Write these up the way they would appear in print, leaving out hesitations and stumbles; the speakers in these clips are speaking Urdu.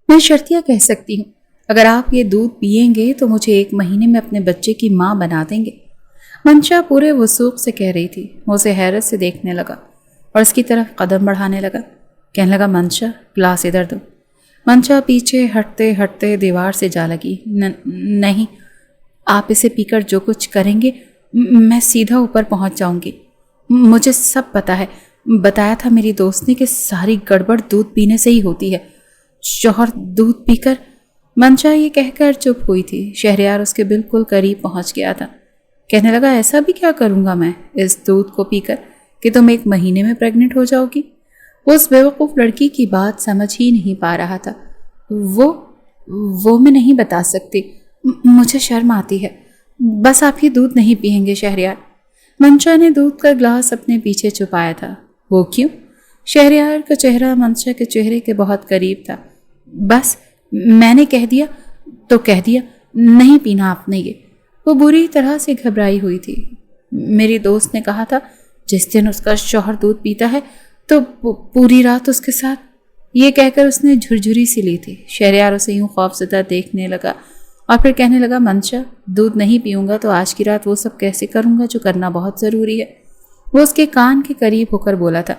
میں شرطیہ کہہ سکتی ہوں، اگر آپ یہ دودھ پئیں گے تو مجھے 1 مہینے میں اپنے بچے کی ماں بنا دیں گے۔ منشا پورے وثوق سے کہہ رہی تھی۔ وہ اسے حیرت سے دیکھنے لگا اور اس کی طرف قدم بڑھانے لگا۔ کہنے لگا، منشا گلاس ادھر دو۔ منشا پیچھے ہٹتے ہٹتے دیوار سے جا لگی۔ نہیں، آپ اسے پی کر جو کچھ کریں گے میں سیدھا اوپر پہنچ جاؤں گی۔ مجھے سب پتا ہے، بتایا تھا میری دوست نے کہ ساری گڑبڑ دودھ پینے سے ہی ہوتی ہے۔ شوہر دودھ پی کر… منشا یہ کہہ کر چپ ہوئی تھی۔ شہریار اس کے بالکل قریب پہنچ گیا تھا۔ کہنے لگا، ایسا بھی کیا کروں گا میں اس دودھ کو پی کر کہ تم 1 مہینے میں پریگننٹ ہو جاؤ گی؟ وہ اس بیوقوف لڑکی کی بات سمجھ ہی نہیں پا رہا تھا۔ وہ میں نہیں بتا سکتی، مجھے شرم آتی ہے۔ بس آپ یہ دودھ نہیں پئیں گے شہریار۔ منشا نے دودھ کا گلاس اپنے پیچھے چھپایا تھا۔ وہ کیوں؟ شہریار کا چہرہ منشا کے چہرے کے بہت قریب تھا۔ بس میں نے کہہ دیا تو کہہ دیا، نہیں پینا آپ نے یہ۔ وہ بری طرح سے گھبرائی ہوئی تھی۔ میری دوست نے کہا تھا جس دن اس کا شوہر دودھ پیتا ہے تو پوری رات اس کے ساتھ… یہ کہہ کر اس نے جھرجھری سی لی تھی۔ شہریار اسے یوں خوفزدہ دیکھنے لگا اور پھر کہنے لگا، منشا دودھ نہیں پیوں گا تو آج کی رات وہ سب کیسے کروں گا جو کرنا بہت ضروری ہے۔ وہ اس کے کان کے قریب ہو کر بولا تھا،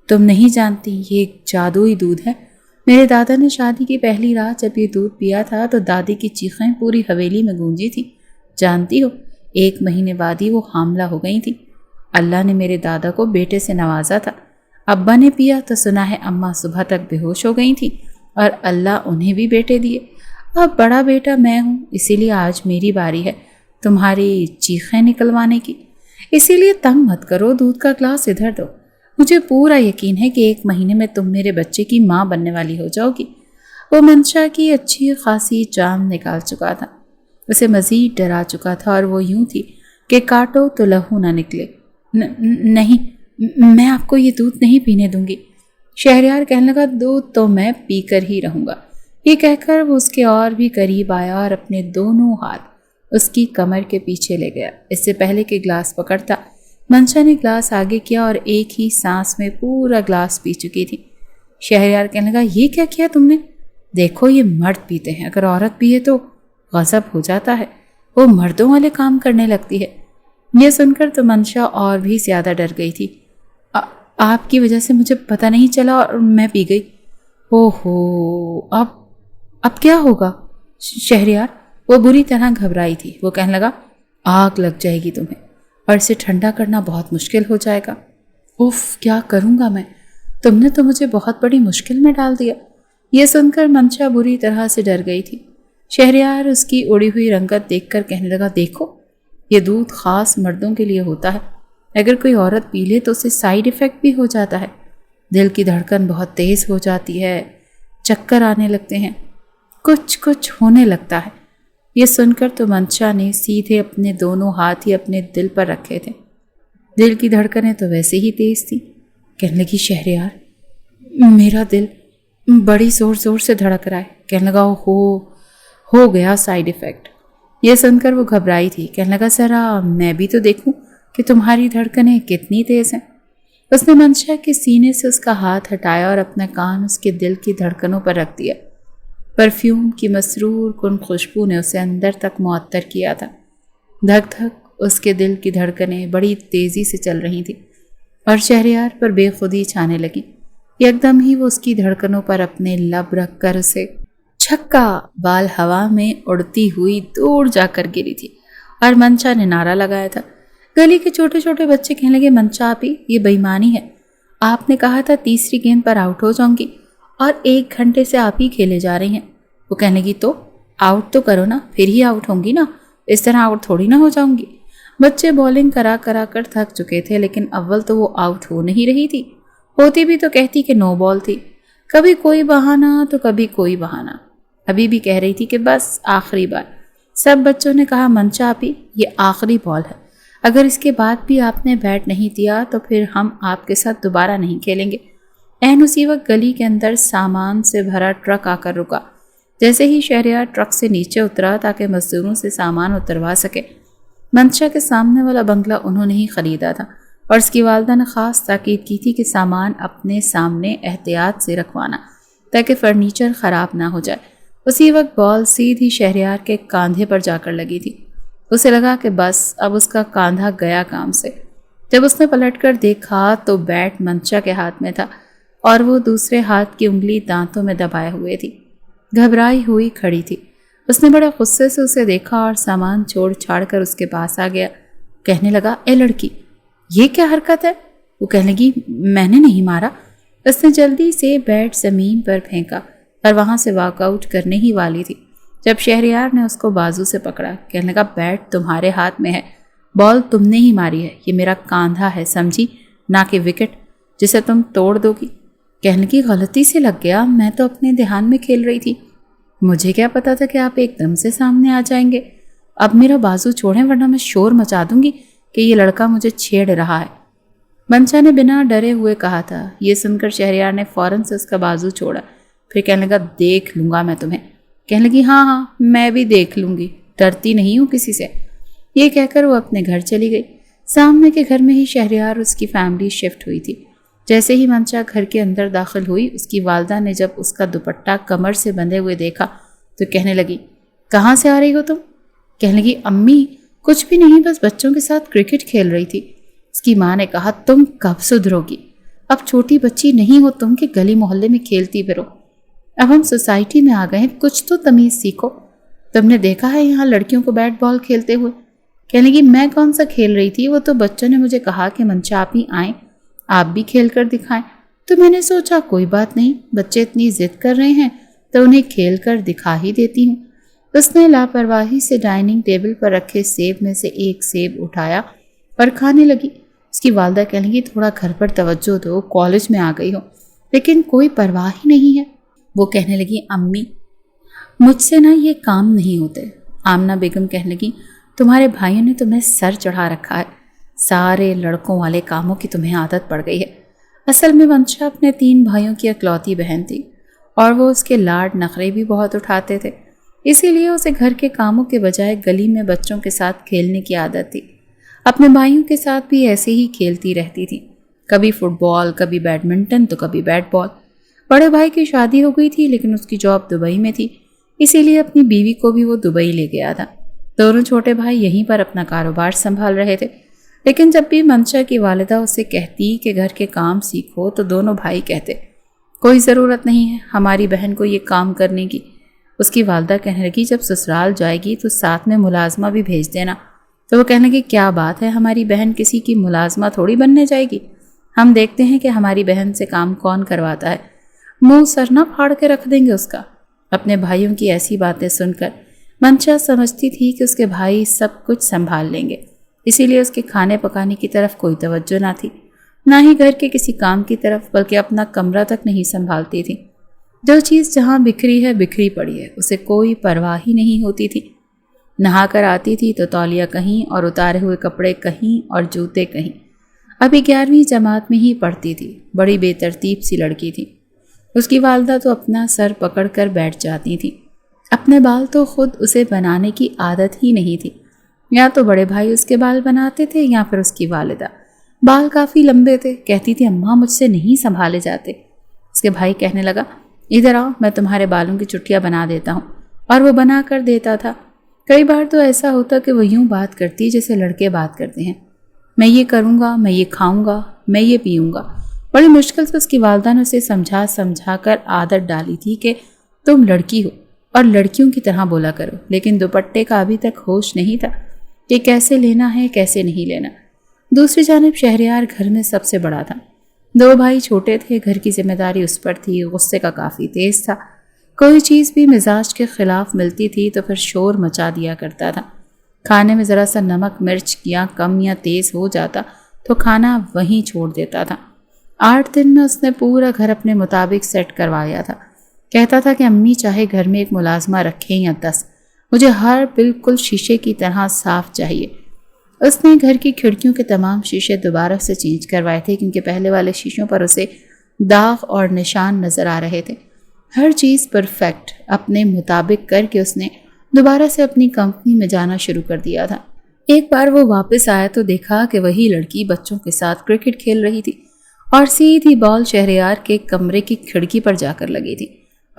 تم نہیں جانتی یہ ایک جادوئی دودھ ہے۔ میرے دادا نے شادی کی پہلی رات جب یہ دودھ پیا تھا تو دادی کی چیخیں پوری حویلی میں گونجی تھی۔ جانتی ہو 1 مہینے بعد ہی وہ حاملہ ہو گئی تھی۔ اللہ نے میرے دادا کو بیٹے سے نوازا تھا۔ ابا نے پیا تو سنا ہے اماں صبح تک بے ہوش ہو گئی تھیں اور اللہ انہیں بھی بیٹے دیے۔ اب بڑا بیٹا میں ہوں، اسی لیے آج میری باری ہے تمہاری چیخیں نکلوانے کی۔ اسی لیے تنگ مت کرو، دودھ کا گلاس ادھر دو۔ مجھے پورا یقین ہے کہ 1 مہینے میں تم میرے بچے کی ماں بننے والی ہو جاؤ گی۔ وہ منشا کی اچھی خاصی جان نکال چکا تھا، اسے مزید ڈرا چکا تھا، اور وہ یوں تھی کہ کاٹو تو لہو نہ نکلے۔ نہیں، میں آپ کو یہ دودھ نہیں پینے دوں گی۔ شہریار کہنے لگا، دودھ تو میں پی کر ہی رہوں گا۔ یہ کہہ کر وہ اس کے اور بھی قریب آیا اور اپنے دونوں ہاتھ اس کی کمر کے پیچھے لے گیا۔ اس سے پہلے کہ گلاس پکڑتا، منشا نے گلاس آگے کیا اور ایک ہی سانس میں پورا گلاس پی چکی تھی۔ شہریار کہنے لگا، یہ کیا کیا تم نے؟ دیکھو یہ مرد پیتے ہیں، اگر عورت پیے تو غضب ہو جاتا ہے، وہ مردوں والے کام کرنے لگتی ہے۔ یہ سن کر تو منشا اور بھی زیادہ ڈر گئی تھی۔ آپ کی وجہ سے مجھے پتہ نہیں چلا اور میں پی گئی۔ اوہو، اب کیا ہوگا؟ شہریار، وہ بری طرح گھبرائی تھی۔ وہ کہنے لگا، آگ لگ جائے گی تمہیں اور اسے ٹھنڈا کرنا بہت مشکل ہو جائے گا۔ اف، کیا کروں گا میں؟ تم نے تو مجھے بہت بڑی مشکل میں ڈال دیا۔ یہ سن کر منشا بری طرح سے ڈر گئی تھی۔ شہریار اس کی اڑی ہوئی رنگت دیکھ کر کہنے لگا، دیکھو یہ دودھ خاص مردوں کے لیے ہوتا ہے، اگر کوئی عورت پی لے تو اسے سائیڈ ایفیکٹ بھی ہو جاتا ہے، دل کی دھڑکن بہت تیز ہو جاتی ہے، چکر آنے لگتے ہیں، کچھ ہونے لگتا ہے۔ یہ سن کر تو منشا نے سیدھے اپنے دونوں ہاتھ ہی اپنے دل پر رکھے تھے۔ دل کی دھڑکنیں تو ویسے ہی تیز تھی۔ کہنے لگی، شہریار میرا دل بڑی زور زور سے دھڑک رہا ہے۔ کہنے لگا، ہو گیا سائیڈ ایفیکٹ۔ یہ سن کر وہ گھبرائی تھی۔ کہنے لگا، ذرا میں بھی تو دیکھوں کہ تمہاری دھڑکنیں کتنی تیز ہیں۔ اس نے منشا کے سینے سے اس کا ہاتھ ہٹایا اور اپنا کان اس کے دل کی دھڑکنوں پر رکھ دیا۔ پرفیوم کی مسرور کن خوشبو نے اسے اندر تک معطر کیا تھا۔ دھک دھک اس کے دل کی دھڑکنیں بڑی تیزی سے چل رہی تھیں اور شہریار پر بے خودی چھانے لگی۔ یکدم ہی وہ اس کی دھڑکنوں پر اپنے لب رکھ کر اسے چھکا بال ہوا میں اڑتی ہوئی دور جا کر گری تھی اور منشا نے نعرہ لگایا تھا۔ گلی کے چھوٹے چھوٹے بچے کہنے لگے، منشا آپی، یہ بے ایمانی ہے۔ آپ نے کہا تھا 3ری گیند پر آؤٹ ہو جاؤں گی اور 1 گھنٹے سے آپ ہی کھیلے جا رہی ہیں۔ وہ کہنے لگی، تو آؤٹ تو کرو نا، پھر ہی آؤٹ ہوں گی نا، اس طرح آؤٹ تھوڑی نہ ہو جاؤں گی۔ بچے بولنگ کرا کر تھک چکے تھے، لیکن اول تو وہ آؤٹ ہو نہیں رہی تھی، ہوتی بھی تو کہتی کہ نو بال تھی۔ کبھی کوئی بہانہ تو کبھی کوئی بہانہ۔ ابھی بھی کہہ رہی تھی کہ بس آخری بار۔ سب بچوں نے کہا، منشا آپی یہ آخری بال ہے، اگر اس کے بعد بھی آپ نے بیٹ نہیں دیا تو پھر ہم آپ کے ساتھ دوبارہ نہیں کھیلیں گے۔ عین اسی وقت گلی کے اندر سامان سے بھرا ٹرک آ کر رکا۔ جیسے ہی شہریار ٹرک سے نیچے اترا تاکہ مزدوروں سے سامان اتروا سکے، منشا کے سامنے والا بنگلہ انہوں نے ہی خریدا تھا اور اس کی والدہ نے خاص تاکید کی تھی کہ سامان اپنے سامنے احتیاط سے رکھوانا، تاکہ فرنیچر خراب نہ ہو جائے۔ اسی وقت بال سیدھی شہریار کے کاندھے پر جا کر لگی تھی۔ اسے لگا کہ بس اب اس کا کاندھا گیا کام سے۔ جب اس نے پلٹ کر دیکھا تو بیٹ منشا کے ہاتھ میں تھا اور وہ دوسرے ہاتھ کی انگلی دانتوں میں دبائے ہوئے تھی۔ گھبرائی ہوئی کھڑی تھی۔ اس نے بڑے غصے سے اسے دیکھا اور سامان چھوڑ چھاڑ کر اس کے پاس آ گیا۔ کہنے لگا، اے لڑکی، یہ کیا حرکت ہے؟ وہ کہنے لگی، میں نے نہیں مارا۔ اس نے جلدی سے بیٹ زمین پر پھینکا اور وہاں سے واک آؤٹ کرنے ہی والی تھی جب شہریار نے اس کو بازو سے پکڑا۔ کہنے لگا، بیٹ تمہارے ہاتھ میں ہے، بال تم نے ہی ماری ہے، یہ میرا کاندھا ہے سمجھی، نہ کہ وکٹ جسے تم توڑ دو گی۔ کہنے کی غلطی سے لگ گیا، میں تو اپنے دھیان میں کھیل رہی تھی، مجھے کیا پتا تھا کہ آپ ایک دم سے سامنے آ جائیں گے۔ اب میرا بازو چھوڑیں ورنہ میں شور مچا دوں گی کہ یہ لڑکا مجھے چھیڑ رہا ہے۔ منشا نے بنا ڈرے ہوئے کہا تھا۔ یہ سن کر شہریار نے فوراً سے اس کا بازو چھوڑا، پھر کہنے لگا، دیکھ لوں گا میں تمہیں۔ کہنے لگی، ہاں ہاں میں بھی دیکھ لوں گی، ڈرتی نہیں ہوں کسی سے۔ یہ کہہ کر وہ اپنے گھر چلی گئی۔ سامنے کے گھر میں ہی شہریار اور اس کی فیملی شفٹ ہوئی تھی۔ جیسے ہی منشا گھر کے اندر داخل ہوئی، اس کی والدہ نے جب اس کا دوپٹہ کمر سے بندھے ہوئے دیکھا تو کہنے لگی، کہاں سے آ رہی ہو تم؟ کہنے لگی، امی کچھ بھی نہیں، بس بچوں کے ساتھ کرکٹ کھیل رہی تھی۔ اس کی ماں نے کہا، تم کب سدھرو گی؟ اب چھوٹی بچی نہیں ہو تم کہ گلی محلے میں کھیلتی پھرو، اب ہم سوسائٹی میں آ گئے ہیں، کچھ تو تمیز سیکھو۔ تم نے دیکھا ہے یہاں لڑکیوں کو بیٹ بال کھیلتے ہوئے؟ کہنے لگی، میں کون سا کھیل رہی تھی، وہ تو بچوں نے مجھے کہا کہ منشا آپ ہی آئیں، آپ بھی کھیل کر دکھائیں، تو میں نے سوچا کوئی بات نہیں، بچے اتنی ضد کر رہے ہیں تو انہیں کھیل کر دکھا ہی دیتی ہوں۔ اس نے لاپرواہی سے ڈائننگ ٹیبل پر رکھے سیب میں سے ایک سیب اٹھایا اور کھانے لگی۔ اس کی والدہ کہنے لگی، تھوڑا گھر پر توجہ دو، کالج میں آ گئی ہو، لیکن کوئی پرواہ ہی نہیں ہے۔ وہ کہنے لگی، امی مجھ سے نا یہ کام نہیں ہوتے۔ آمنہ بیگم کہنے لگی، تمہارے بھائیوں نے تمہیں سر چڑھا رکھا ہے، سارے لڑکوں والے کاموں کی تمہیں عادت پڑ گئی ہے۔ اصل میں منشا اپنے 3 بھائیوں کی اکلوتی بہن تھی اور وہ اس کے لاڈ نخرے بھی بہت اٹھاتے تھے، اسی لیے اسے گھر کے کاموں کے بجائے گلی میں بچوں کے ساتھ کھیلنے کی عادت تھی۔ اپنے بھائیوں کے ساتھ بھی ایسے ہی کھیلتی رہتی تھی، کبھی فٹ بال، کبھی بیڈمنٹن تو کبھی بیٹ بال۔ بڑے بھائی کی شادی ہو گئی تھی لیکن اس کی جاب دبئی میں تھی، اسی لیے اپنی بیوی کو بھی وہ دبئی لے گیا تھا۔ دونوں چھوٹے بھائی یہیں پر اپنا کاروبار سنبھال رہے تھے، لیکن جب بھی منشا کی والدہ اسے کہتی کہ گھر کے کام سیکھو تو دونوں بھائی کہتے، کوئی ضرورت نہیں ہے ہماری بہن کو یہ کام کرنے کی۔ اس کی والدہ کہنے لگی، جب سسرال جائے گی تو ساتھ میں ملازمہ بھی بھیج دینا۔ تو وہ کہنے لگی، کیا بات ہے، ہماری بہن کسی کی ملازمہ تھوڑی بننے جائے گی، ہم دیکھتے ہیں کہ ہماری بہن سے کام کون کرواتا ہے، منہ سر نہ پھاڑ کے رکھ دیں گے اس کا۔ اپنے بھائیوں کی ایسی باتیں سن کر منشا سمجھتی تھی کہ اس کے بھائی سب کچھ سنبھال لیں گے، اسی لیے اس کے کھانے پکانے کی طرف کوئی توجہ نہ تھی، نہ ہی گھر کے کسی کام کی طرف، بلکہ اپنا کمرہ تک نہیں سنبھالتی تھی۔ جو چیز جہاں بکھری ہے بکھری پڑی ہے، اسے کوئی پرواہ ہی نہیں ہوتی تھی۔ نہا کر آتی تھی تو تولیہ کہیں اور اتارے ہوئے کپڑے کہیں اور جوتے کہیں۔ ابھی 11ویں جماعت میں ہی پڑھتی تھی، بڑی بے ترتیب سی لڑکی تھی۔ اس کی والدہ تو اپنا سر پکڑ کر بیٹھ جاتی تھی، اپنے بال تو خود اسے بنانے کی عادت ہی نہیں تھی، یا تو بڑے بھائی اس کے بال بناتے تھے یا پھر اس کی والدہ۔ بال کافی لمبے تھے، کہتی تھی، اماں مجھ سے نہیں سنبھالے جاتے۔ اس کے بھائی کہنے لگا، ادھر آؤ، میں تمہارے بالوں کی چٹیاں بنا دیتا ہوں، اور وہ بنا کر دیتا تھا۔ کئی بار تو ایسا ہوتا کہ وہ یوں بات کرتی جیسے لڑکے بات کرتے ہیں، میں یہ کروں گا، میں یہ کھاؤں گا، میں یہ پیوں گا۔ بڑی مشکل سے اس کی والدہ نے اسے سمجھا کر عادت ڈالی تھی کہ تم لڑکی ہو اور لڑکیوں کی طرح بولا کرو، لیکن دوپٹے کا ابھی تک ہوش نہیں تھا کہ کیسے لینا ہے کیسے نہیں لینا۔ دوسری جانب شہریار گھر میں سب سے بڑا تھا، 2 بھائی چھوٹے تھے، گھر کی ذمہ داری اس پر تھی، غصے کا کافی تیز تھا، کوئی چیز بھی مزاج کے خلاف ملتی تھی تو پھر شور مچا دیا کرتا تھا۔ کھانے میں ذرا سا نمک مرچ یا کم یا تیز ہو جاتا تو کھانا وہیں چھوڑ دیتا تھا۔ 8 دن میں اس نے پورا گھر اپنے مطابق سیٹ کروایا تھا۔ کہتا تھا کہ امی چاہے گھر میں ایک ملازمہ رکھیں یا 10، مجھے ہر بالکل شیشے کی طرح صاف چاہیے۔ اس نے گھر کی کھڑکیوں کے تمام شیشے دوبارہ سے چینج کروائے تھے، کیونکہ پہلے والے شیشوں پر اسے داغ اور نشان نظر آ رہے تھے۔ ہر چیز پرفیکٹ اپنے مطابق کر کے اس نے دوبارہ سے اپنی کمپنی میں جانا شروع کر دیا تھا۔ ایک بار وہ واپس آیا تو دیکھا کہ وہی لڑکی بچوں کے ساتھ کرکٹ کھیل رہی تھی اور سیدھی بال شہریار کے کمرے کی کھڑکی پر جا کر لگی تھی۔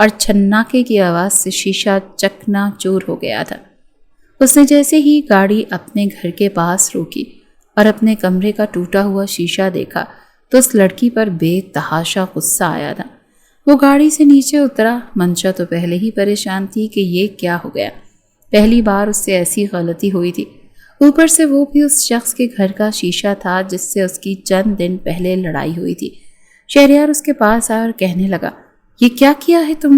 اور چھناکے کی آواز سے شیشہ چکنا چور ہو گیا تھا۔ اس نے جیسے ہی گاڑی اپنے گھر کے پاس روکی اور اپنے کمرے کا ٹوٹا ہوا شیشہ دیکھا تو اس لڑکی پر بے تحاشا غصہ آیا تھا۔ وہ گاڑی سے نیچے اترا۔ منشا تو پہلے ہی پریشان تھی کہ یہ کیا ہو گیا، پہلی بار اس سے ایسی غلطی ہوئی تھی، اوپر سے وہ بھی اس شخص کے گھر کا شیشہ تھا جس سے اس کی چند دن پہلے لڑائی ہوئی تھی۔ شہریار اس کے پاس آیا اور کہنے لگا، یہ کیا کیا ہے تم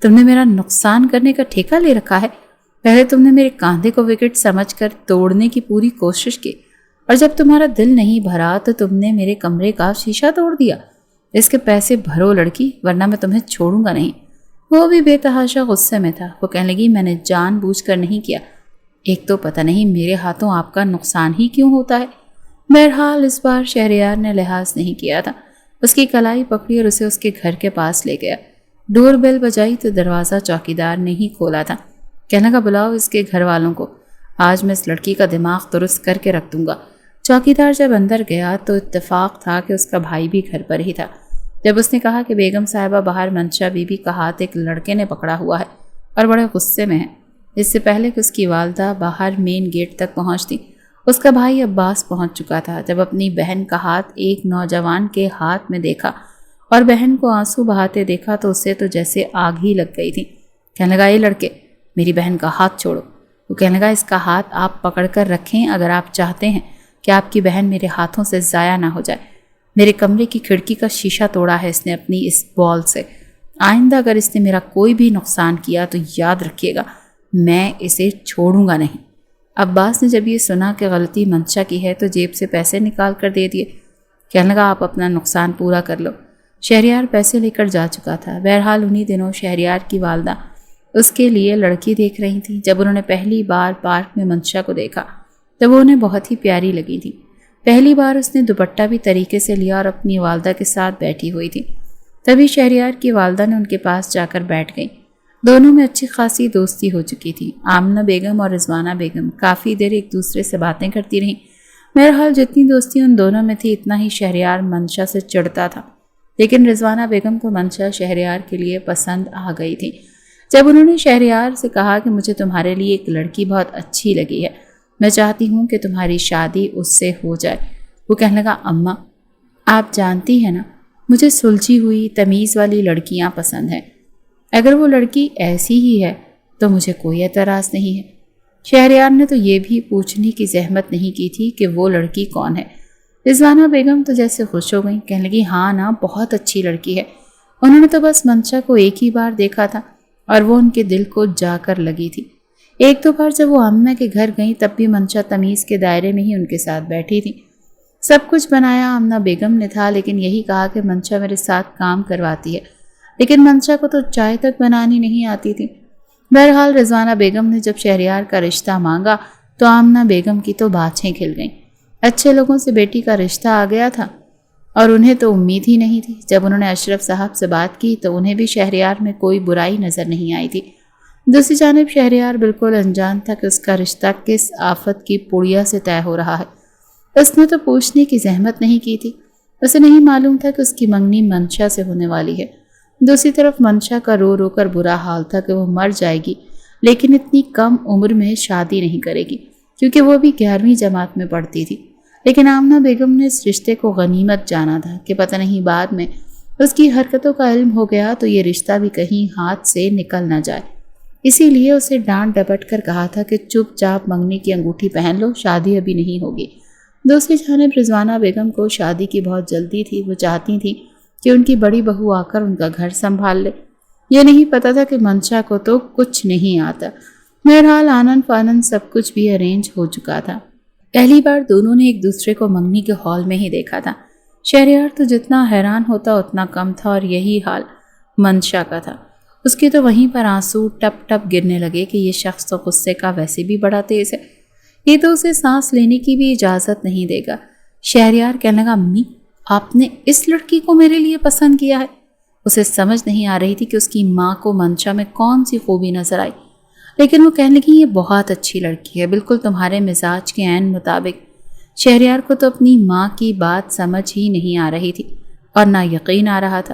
نے میرا نقصان کرنے کا ٹھیکہ لے رکھا ہے۔ پہلے تم نے میرے کاندھے کو وکٹ سمجھ کر توڑنے کی پوری کوشش کی، اور جب تمہارا دل نہیں بھرا تو تم نے میرے کمرے کا شیشہ توڑ دیا۔ اس کے پیسے بھرو لڑکی، ورنہ میں تمہیں چھوڑوں گا نہیں۔ وہ بھی بے تحاشا غصے میں تھا۔ وہ کہنے لگی، میں نے جان بوجھ کر نہیں کیا، ایک تو پتہ نہیں میرے ہاتھوں آپ کا نقصان ہی کیوں ہوتا ہے۔ بہرحال اس بار شہریار نے لحاظ نہیں کیا تھا، اس کی کلائی پکڑی اور اسے اس کے گھر کے پاس لے گیا۔ ڈور بیل بجائی تو دروازہ چوکیدار نے ہی کھولا تھا۔ کہنے لگا، بلاؤ اس کے گھر والوں کو، آج میں اس لڑکی کا دماغ درست کر کے رکھ دوں گا۔ چوکیدار جب اندر گیا تو اتفاق تھا کہ اس کا بھائی بھی گھر پر ہی تھا۔ جب اس نے کہا کہ بیگم صاحبہ باہر منشا بی بی کا ہاتھ ایک لڑکے نے پکڑا ہوا ہے اور بڑے غصے میں ہے، اس سے پہلے کہ اس کی والدہ باہر مین گیٹ تک پہنچتی، اس کا بھائی عباس پہنچ چکا تھا۔ جب اپنی بہن کا ہاتھ ایک نوجوان کے ہاتھ میں دیکھا اور بہن کو آنسو بہاتے دیکھا تو اسے تو جیسے آگ ہی لگ گئی تھی۔ کہنے لگا، یہ لڑکے، میری بہن کا ہاتھ چھوڑو۔ وہ کہنے لگا، اس کا ہاتھ آپ پکڑ کر رکھیں اگر آپ چاہتے ہیں کہ آپ کی بہن میرے ہاتھوں سے ضائع نہ ہو جائے۔ میرے کمرے کی کھڑکی کا شیشہ توڑا ہے اس نے اپنی اس بال سے۔ آئندہ اگر اس نے میرا کوئی بھی نقصان کیا تو یاد رکھیے گا، میں اسے چھوڑوں گا نہیں۔ عباس نے جب یہ سنا کہ غلطی منشا کی ہے تو جیب سے پیسے نکال کر دے دیے۔ کہنے لگا، آپ اپنا نقصان پورا کر لو۔ شہریار پیسے لے کر جا چکا تھا۔ بہرحال انہی دنوں شہریار کی والدہ اس کے لیے لڑکی دیکھ رہی تھی۔ جب انہوں نے پہلی بار پارک میں منشا کو دیکھا تو وہ انہیں بہت ہی پیاری لگی تھی۔ پہلی بار اس نے دوپٹہ بھی طریقے سے لیا اور اپنی والدہ کے ساتھ بیٹھی ہوئی تھی۔ تبھی شہریار کی والدہ نے ان کے پاس جا کر بیٹھ گئی۔ دونوں میں اچھی خاصی دوستی ہو چکی تھی۔ آمنہ بیگم اور رضوانہ بیگم کافی دیر ایک دوسرے سے باتیں کرتی رہیں۔ بہرحال جتنی دوستی ان دونوں میں تھی اتنا ہی شہریار منشا سے چڑھتا تھا، لیکن رضوانہ بیگم کو منشا شہریار کے لیے پسند آ گئی تھی۔ جب انہوں نے شہریار سے کہا کہ مجھے تمہارے لیے ایک لڑکی بہت اچھی لگی ہے، میں چاہتی ہوں کہ تمہاری شادی اس سے ہو جائے، وہ کہنے لگا، اماں آپ جانتی ہیں نا، مجھے سلجھی ہوئی تمیز والی لڑکیاں پسند ہیں۔ اگر وہ لڑکی ایسی ہی ہے تو مجھے کوئی اعتراض نہیں ہے۔ شہریار نے تو یہ بھی پوچھنے کی زحمت نہیں کی تھی کہ وہ لڑکی کون ہے۔ رضوانہ بیگم تو جیسے خوش ہو گئیں، کہنے لگی، ہاں نا، بہت اچھی لڑکی ہے۔ انہوں نے تو بس منشا کو ایک ہی بار دیکھا تھا اور وہ ان کے دل کو جا کر لگی تھی۔ ایک دو بار جب وہ آمنہ کے گھر گئیں تب بھی منشا تمیز کے دائرے میں ہی ان کے ساتھ بیٹھی تھی۔ سب کچھ بنایا آمنہ بیگم نے تھا، لیکن یہی کہا کہ منشا میرے ساتھ کام کرواتی ہے، لیکن منشا کو تو چائے تک بنانی نہیں آتی تھی۔ بہرحال رضوانہ بیگم نے جب شہریار کا رشتہ مانگا تو آمنہ بیگم کی تو باچھیں کھل گئیں۔ اچھے لوگوں سے بیٹی کا رشتہ آ گیا تھا اور انہیں تو امید ہی نہیں تھی۔ جب انہوں نے اشرف صاحب سے بات کی تو انہیں بھی شہریار میں کوئی برائی نظر نہیں آئی تھی۔ دوسری جانب شہریار بالکل انجان تھا کہ اس کا رشتہ کس آفت کی پڑیا سے طے ہو رہا ہے۔ اس نے تو پوچھنے کی زحمت نہیں کی تھی۔ اسے نہیں معلوم تھا کہ اس کی منگنی منشا سے ہونے والی ہے۔ دوسری طرف منشا کا رو رو کر برا حال تھا کہ وہ مر جائے گی لیکن اتنی کم عمر میں شادی نہیں کرے گی، کیونکہ وہ بھی 11ویں جماعت میں پڑھتی تھی۔ لیکن آمنہ بیگم نے اس رشتے کو غنیمت جانا تھا کہ پتہ نہیں بعد میں اس کی حرکتوں کا علم ہو گیا تو یہ رشتہ بھی کہیں ہاتھ سے نکل نہ جائے۔ اسی لیے اسے ڈانٹ ڈپٹ کر کہا تھا کہ چپ چاپ منگنی کی انگوٹھی پہن لو، شادی ابھی نہیں ہوگی۔ دوسری جانب رضوانہ بیگم کو شادی کی بہت جلدی تھی۔ وہ چاہتی تھی کہ ان کی بڑی بہو آ کر ان کا گھر سنبھال لے۔ یہ نہیں پتا تھا کہ منشا کو تو کچھ نہیں آتا۔ بہرحال آنن فانن سب کچھ بھی ارینج ہو چکا تھا۔ پہلی بار دونوں نے ایک دوسرے کو منگنی کے ہال میں ہی دیکھا تھا۔ شہریار تو جتنا حیران ہوتا اتنا کم تھا، اور یہی حال منشا کا تھا۔ اس کے تو وہیں پر آنسو ٹپ ٹپ گرنے لگے کہ یہ شخص تو غصے کا ویسے بھی بڑا تیز ہے، یہ تو اسے سانس لینے کی بھی اجازت نہیں دے گا۔ شہریار کہنے لگا، امی آپ نے اس لڑکی کو میرے لیے پسند کیا ہے؟ اسے سمجھ نہیں آ رہی تھی کہ اس کی ماں کو منشا میں کون سی خوبی نظر آئی، لیکن وہ کہنے لگی، یہ بہت اچھی لڑکی ہے، بالکل تمہارے مزاج کے عین مطابق۔ شہریار کو تو اپنی ماں کی بات سمجھ ہی نہیں آ رہی تھی اور نہ یقین آ رہا تھا۔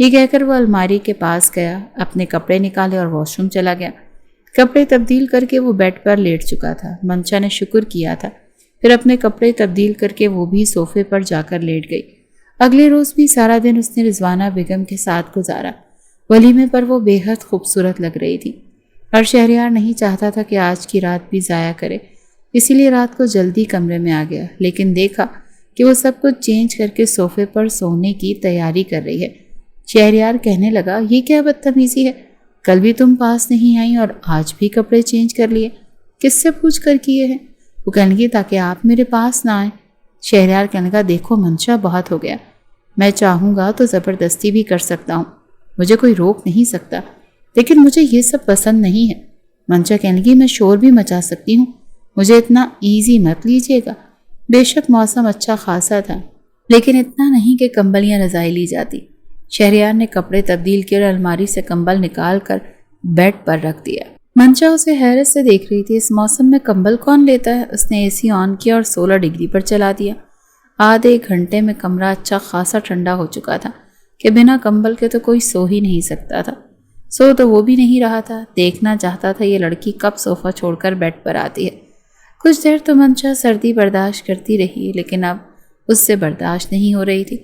یہ کہہ کر وہ الماری کے پاس گیا، اپنے کپڑے نکالے اور واش روم چلا گیا۔ کپڑے تبدیل کر کے وہ بیڈ پر لیٹ چکا تھا۔ منشا نے شکر کیا تھا، پھر اپنے کپڑے تبدیل کر کے وہ بھی صوفے پر جا کر لیٹ گئی۔ اگلے روز بھی سارا دن اس نے رضوانہ بیگم کے ساتھ گزارا۔ ولیمے پر وہ بے حد خوبصورت لگ رہی تھی اور شہریار نہیں چاہتا تھا کہ آج کی رات بھی ضائع کرے، اسی لیے رات کو جلدی کمرے میں آ گیا، لیکن دیکھا کہ وہ سب کچھ چینج کر کے صوفے پر سونے کی تیاری کر رہی ہے۔ شہریار کہنے لگا، یہ کیا بدتمیزی ہے؟ کل بھی تم پاس نہیں آئی اور آج بھی کپڑے چینج کر لیے، کس سے پوچھ کر کیے ہیں؟ وہ کہنے لگی تاکہ آپ میرے پاس نہ آئیں۔ شہریار کہنے لگا، دیکھو منشا، بہت ہو گیا، میں چاہوں گا تو زبردستی بھی کر سکتا ہوں، مجھے کوئی روک نہیں سکتا، لیکن مجھے یہ سب پسند نہیں ہے۔ منشا کہنے لگی، میں شور بھی مچا سکتی ہوں، مجھے اتنا ایزی مت لیجیے گا۔ بے شک موسم اچھا خاصا تھا، لیکن اتنا نہیں کہ کمبل یا رضائی لی جاتی۔ شہریار نے کپڑے تبدیل کر الماری سے کمبل نکال کر بیڈ پر رکھ دیا۔ منشا اسے حیرت سے دیکھ رہی تھی، اس موسم میں کمبل کون لیتا ہے؟ اس نے اے سی آن کیا اور 16 ڈگری پر چلا دیا۔ آدھے گھنٹے میں کمرہ اچھا خاصا ٹھنڈا ہو چکا تھا کہ بنا کمبل کے تو کوئی سو ہی نہیں سکتا تھا۔ سو تو وہ بھی نہیں رہا تھا، دیکھنا چاہتا تھا یہ لڑکی کب صوفہ چھوڑ کر بیڈ پر آتی ہے۔ کچھ دیر تو منشا سردی برداشت کرتی رہی، لیکن اب اس سے برداشت نہیں ہو رہی تھی۔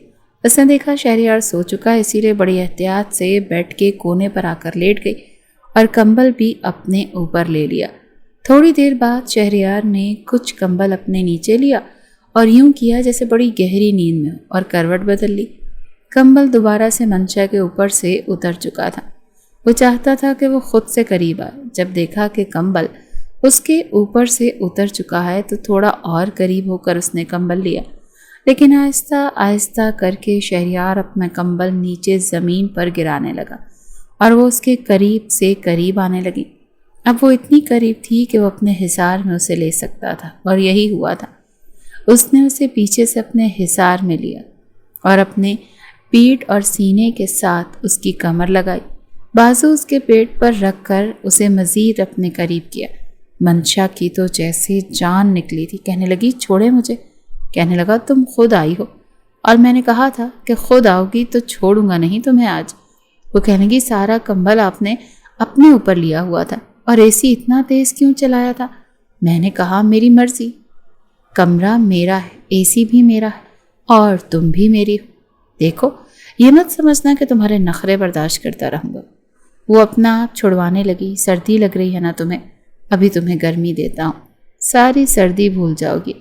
اس نے دیکھا شہریار سو چکا، اسی لیے بڑی احتیاط سے بیڈ کے کونے پر آ کر لیٹ گئی اور کمبل بھی اپنے اوپر لے لیا۔ تھوڑی دیر بعد شہریار نے کچھ کمبل اپنے نیچے لیا اور یوں کیا جیسے بڑی گہری نیند میں ہو، اور کروٹ بدل لی۔ کمبل دوبارہ سے منشا کے اوپر سے اتر چکا تھا۔ وہ چاہتا تھا کہ وہ خود سے قریب آئے۔ جب دیکھا کہ کمبل اس کے اوپر سے اتر چکا ہے تو تھوڑا اور قریب ہو کر اس نے کمبل لیا، لیکن آہستہ آہستہ کر کے شہریار اپنا کمبل نیچے زمین پر گرانے لگا اور وہ اس کے قریب سے قریب آنے لگی۔ اب وہ اتنی قریب تھی کہ وہ اپنے حصار میں اسے لے سکتا تھا، اور یہی ہوا تھا۔ اس نے اسے پیچھے سے اپنے حصار میں لیا اور اپنے پیٹھ اور سینے کے ساتھ اس کی کمر لگائی، بازو اس کے پیٹ پر رکھ کر اسے مزید اپنے قریب کیا۔ منشا کی تو جیسے جان نکلی تھی، کہنے لگی، چھوڑے مجھے۔ کہنے لگا، تم خود آئی ہو اور میں نے کہا تھا کہ خود آؤ گی تو چھوڑوں گا نہیں تمہیں آج۔ وہ کہنے لگی، سارا کمبل آپ نے اپنے اوپر لیا ہوا تھا اور اے سی اتنا تیز کیوں چلایا تھا؟ میں نے کہا، میری مرضی، کمرہ میرا ہے، اے سی بھی میرا ہے اور تم بھی میری ہو۔ دیکھو، یہ مت سمجھنا کہ تمہارے نخرے برداشت کرتا رہوں گا۔ وہ اپنا آپ چھڑوانے لگی، سردی لگ رہی ہے نا تمہیں؟ ابھی تمہیں گرمی دیتا ہوں، ساری سردی بھول جاؤ گی۔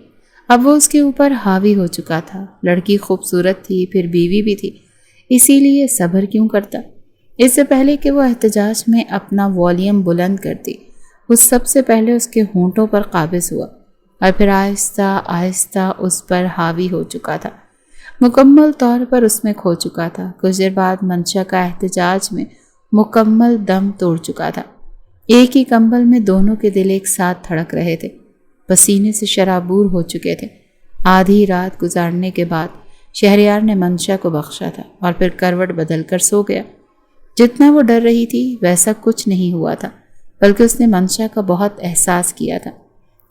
اب وہ اس کے اوپر حاوی ہو چکا تھا۔ لڑکی خوبصورت تھی، پھر بیوی بھی تھی، اسی لیے صبر کیوں کرتا؟ اس سے پہلے کہ وہ احتجاج میں اپنا والیوم بلند کرتی، وہ سب سے پہلے اس کے ہونٹوں پر قابض ہوا اور پھر آہستہ آہستہ اس پر حاوی ہو چکا تھا، مکمل طور پر اس میں کھو چکا تھا۔ کچھ دیر بعد منشا کا احتجاج میں مکمل دم توڑ چکا تھا۔ ایک ہی کمبل میں دونوں کے دل ایک ساتھ دھڑک رہے تھے، پسینے سے شرابور ہو چکے تھے۔ آدھی رات گزارنے کے بعد شہریار نے منشا کو بخشا تھا اور پھر کروٹ بدل کر سو گیا۔ جتنا وہ ڈر رہی تھی ویسا کچھ نہیں ہوا تھا، بلکہ اس نے منشا کا بہت احساس کیا تھا۔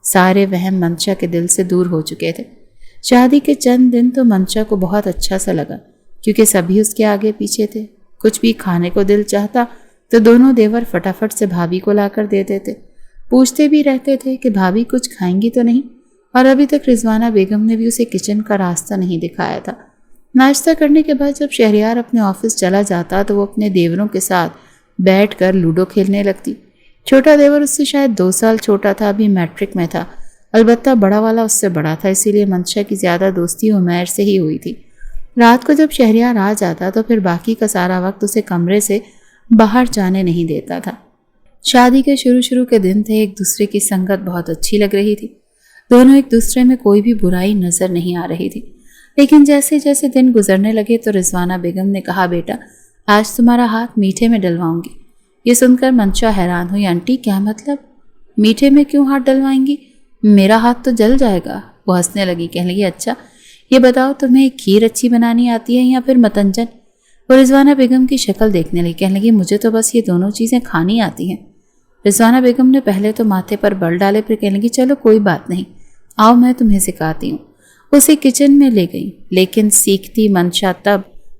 سارے وہم منشا کے دل سے دور ہو چکے تھے۔ شادی کے چند دن تو منشا کو بہت اچھا سا لگا، کیونکہ سبھی اس کے آگے پیچھے تھے۔ کچھ بھی کھانے کو دل چاہتا تو دونوں دیور فٹافٹ سے بھابھی کو لا کر دیتے تھے۔ پوچھتے بھی رہتے تھے کہ بھابھی کچھ کھائیں گی تو نہیں، اور ابھی تک رضوانہ بیگم نے بھی اسے کچن کا راستہ نہیں دکھایا تھا۔ ناشتہ کرنے کے بعد جب شہریار اپنے آفس چلا جاتا تو وہ اپنے دیوروں کے ساتھ بیٹھ کر لوڈو کھیلنے لگتی۔ چھوٹا دیور اس سے شاید 2 سال چھوٹا تھا، ابھی میٹرک میں تھا، البتہ بڑا والا اس سے بڑا تھا، اسی لیے منشا کی زیادہ دوستی عمیر سے ہی ہوئی تھی۔ رات کو جب شہریار آ جاتا تو پھر باقی کا سارا وقت اسے کمرے سے باہر جانے نہیں دیتا تھا۔ شادی کے شروع کے دن تھے، ایک دوسرے کی سنگت بہت اچھی لگ رہی تھی، دونوں ایک دوسرے میں کوئی بھی برائی نظر نہیں آ رہی تھی۔ لیکن جیسے جیسے دن گزرنے لگے تو رضوانہ بیگم نے کہا، بیٹا آج تمہارا ہاتھ میٹھے میں ڈلواؤں گی۔ یہ سن کر منشا حیران ہوئی، آنٹی کیا مطلب؟ میٹھے میں کیوں ہاتھ ڈلوائیں گی؟ میرا ہاتھ تو جل جائے گا۔ وہ ہنسنے لگی، کہنے لگی، اچھا یہ بتاؤ تمہیں کھیر اچھی بنانی آتی ہے یا پھر متنجن؟ وہ رضوانہ بیگم کی شکل دیکھنے لگی، کہنے لگی، مجھے تو بس یہ دونوں چیزیں کھانی آتی ہیں۔ رضوانہ بیگم نے پہلے تو ماتھے پر بل ڈالے، پھر کہنے لگی، چلو کوئی بات نہیں، آؤ میں تمہیں سکھاتی ہوں۔ اسے کچن میں لے گئی، لیکن سیکھتی منشا تب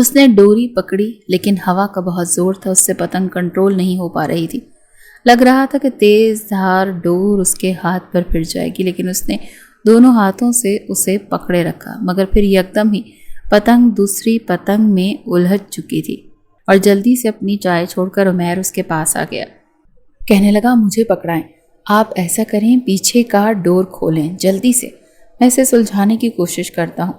اس نے ڈوری پکڑی لیکن ہوا کا بہت زور تھا، اس سے پتنگ کنٹرول نہیں ہو پا رہی تھی۔ لگ رہا تھا کہ تیز دھار ڈور اس کے ہاتھ پر پھر جائے گی، لیکن اس نے دونوں ہاتھوں سے اسے پکڑے رکھا، مگر پھر یکدم ہی پتنگ دوسری پتنگ میں الجھ چکی تھی اور جلدی سے اپنی چائے چھوڑ کر عمیر اس کے پاس آ گیا۔ کہنے لگا مجھے پکڑائیں، آپ ایسا کریں پیچھے کا ڈور کھولیں جلدی سے، میں اسے سلجھانے کی کوشش کرتا ہوں۔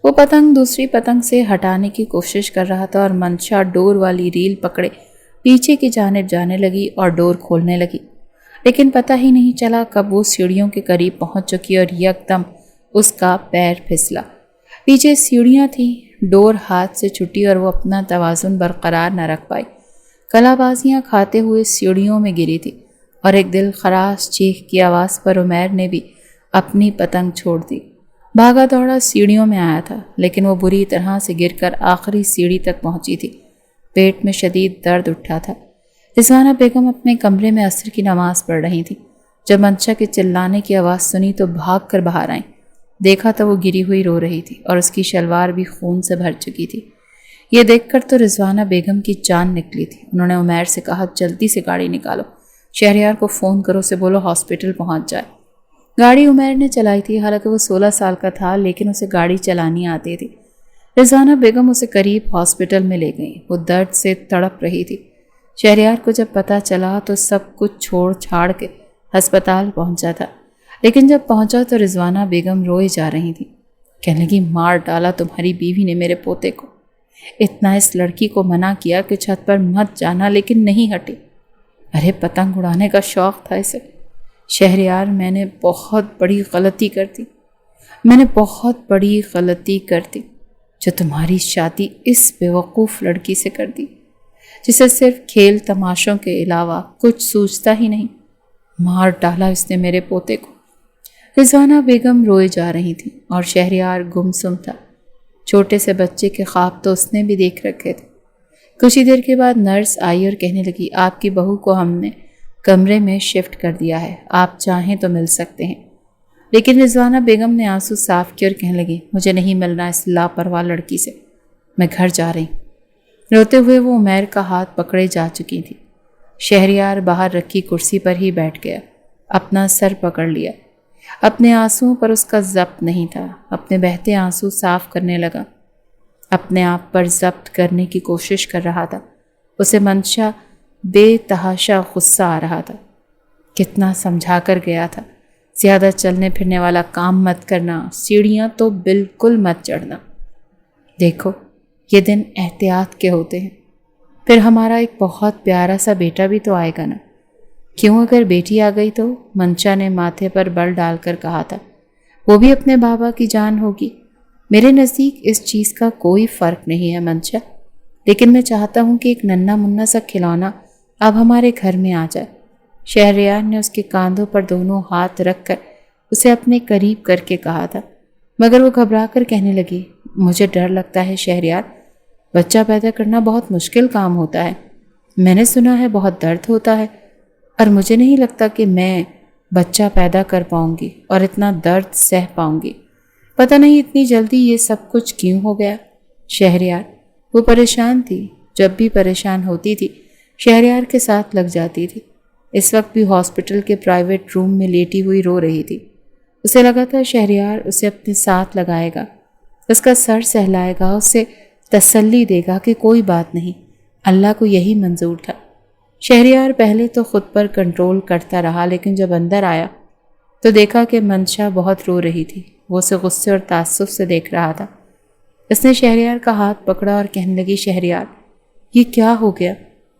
وہ پتنگ دوسری پتنگ سے ہٹانے کی کوشش کر رہا تھا اور منشا ڈور والی ریل پکڑے پیچھے کی جانب جانے لگی اور ڈور کھولنے لگی، لیکن پتہ ہی نہیں چلا کب وہ سیڑھیوں کے قریب پہنچ چکی اور یکدم اس کا پیر پھسلا۔ پیچھے سیڑھیاں تھیں، ڈور ہاتھ سے چھٹی اور وہ اپنا توازن برقرار نہ رکھ پائی، کلا بازیاں کھاتے ہوئے سیڑھیوں میں گری تھی اور ایک دل خراش چیخ کی آواز پر عمیر نے بھی اپنی پتنگ چھوڑ دی۔ بھاگا دوڑا سیڑھیوں میں آیا تھا، لیکن وہ بری طرح سے گر کر آخری سیڑھی تک پہنچی تھی۔ پیٹ میں شدید درد اٹھا تھا۔ رضوانہ بیگم اپنے کمرے میں عصر کی نماز پڑھ رہی تھی۔ جب منشا کے چلانے کی آواز سنی تو بھاگ کر باہر آئیں۔ دیکھا تو وہ گری ہوئی رو رہی تھی اور اس کی شلوار بھی خون سے بھر چکی تھی۔ یہ دیکھ کر تو رضوانہ بیگم کی جان نکلی تھی۔ انہوں نے عمیر سے کہا جلدی سے گاڑی نکالو، شہریار کو فون کرو، اسے بولو ہاسپٹل پہنچ جائے۔ گاڑی عمیر نے چلائی تھی، حالانکہ وہ 16 سال کا تھا، لیکن اسے گاڑی چلانی آتی تھی۔ رضوانہ بیگم اسے قریب ہاسپٹل میں لے گئیں۔ وہ درد سے تڑپ رہی تھی۔ شہریار کو جب پتہ چلا تو سب کچھ چھوڑ چھاڑ کے ہسپتال پہنچا تھا، لیکن جب پہنچا تو رضوانہ بیگم روئے جا رہی تھی۔ کہنے لگی مار ڈالا تمہاری بیوی نے میرے پوتے کو، اتنا اس لڑکی کو منع کیا کہ چھت پر مت جانا، لیکن نہیں ہٹی۔ ارے پتنگ اڑانے کا شوق تھا اسے۔ شہریار میں نے بہت بڑی غلطی کر دی جو تمہاری شادی اس بیوقوف لڑکی سے کر دی، جسے صرف کھیل تماشوں کے علاوہ کچھ سوچتا ہی نہیں۔ مار ڈالا اس نے میرے پوتے کو۔ رضوانہ بیگم روئے جا رہی تھی اور شہریار گمسم تھا۔ چھوٹے سے بچے کے خواب تو اس نے بھی دیکھ رکھے تھے۔ کچھ ہی دیر کے بعد نرس آئی اور کہنے لگی آپ کی بہو کو ہم نے کمرے میں شفٹ کر دیا ہے، آپ چاہیں تو مل سکتے ہیں۔ لیکن رضوانہ بیگم نے آنسو صاف کیے اور کہنے لگی مجھے نہیں ملنا اس لاپرواہ لڑکی سے، میں گھر جا رہی ہوں۔ روتے ہوئے وہ عمیر کا ہاتھ پکڑے جا چکی تھی۔ شہریار باہر رکھی کرسی پر ہی بیٹھ گیا، اپنا سر پکڑ لیا۔ اپنے آنسوؤں پر اس کا ضبط نہیں تھا۔ اپنے بہتے آنسو صاف کرنے لگا، اپنے آپ پر ضبط کرنے کی کوشش کر رہا تھا۔ اسے منشا بے تحاشا غصہ آ رہا تھا۔ کتنا سمجھا کر گیا تھا، زیادہ چلنے پھرنے والا کام مت کرنا، سیڑھیاں تو بالکل مت چڑھنا۔ دیکھو یہ دن احتیاط کے ہوتے ہیں، پھر ہمارا ایک بہت پیارا سا بیٹا بھی تو آئے گا نا۔ کیوں اگر بیٹی آ گئی تو؟ منشا نے ماتھے پر بل ڈال کر کہا تھا۔ وہ بھی اپنے بابا کی جان ہوگی۔ میرے نزدیک اس چیز کا کوئی فرق نہیں ہے منشا، لیکن میں چاہتا ہوں کہ ایک ننھا منا سا کھلونا اب ہمارے گھر میں آ جائے۔ شہریار نے اس کے کاندھوں پر دونوں ہاتھ رکھ کر اسے اپنے قریب کر کے کہا تھا، مگر وہ گھبرا کر کہنے لگی مجھے ڈر لگتا ہے شہریار، بچہ پیدا کرنا بہت مشکل کام ہوتا ہے، میں نے سنا ہے بہت درد ہوتا ہے، اور مجھے نہیں لگتا کہ میں بچہ پیدا کر پاؤں گی اور اتنا درد سہ پاؤں گی۔ پتہ نہیں اتنی جلدی یہ سب کچھ کیوں ہو گیا۔ شہریار وہ پریشان تھی، جب بھی پریشان ہوتی تھی شہریار کے ساتھ لگ جاتی تھی۔ اس وقت بھی ہاسپٹل کے پرائیویٹ روم میں لیٹی ہوئی رو رہی تھی۔ اسے لگا تھا شہریار اسے اپنے ساتھ لگائے گا، اس کا سر سہلائے گا، اسے تسلی دے گا کہ کوئی بات نہیں، اللہ کو یہی منظور تھا۔ شہریار پہلے تو خود پر کنٹرول کرتا رہا، لیکن جب اندر آیا تو دیکھا کہ منشا بہت رو رہی تھی۔ وہ اسے غصے اور تعصب سے دیکھ رہا تھا۔ اس نے شہریار کا ہاتھ پکڑا اور کہنے لگی شہریار یہ کیا ہو گیا؟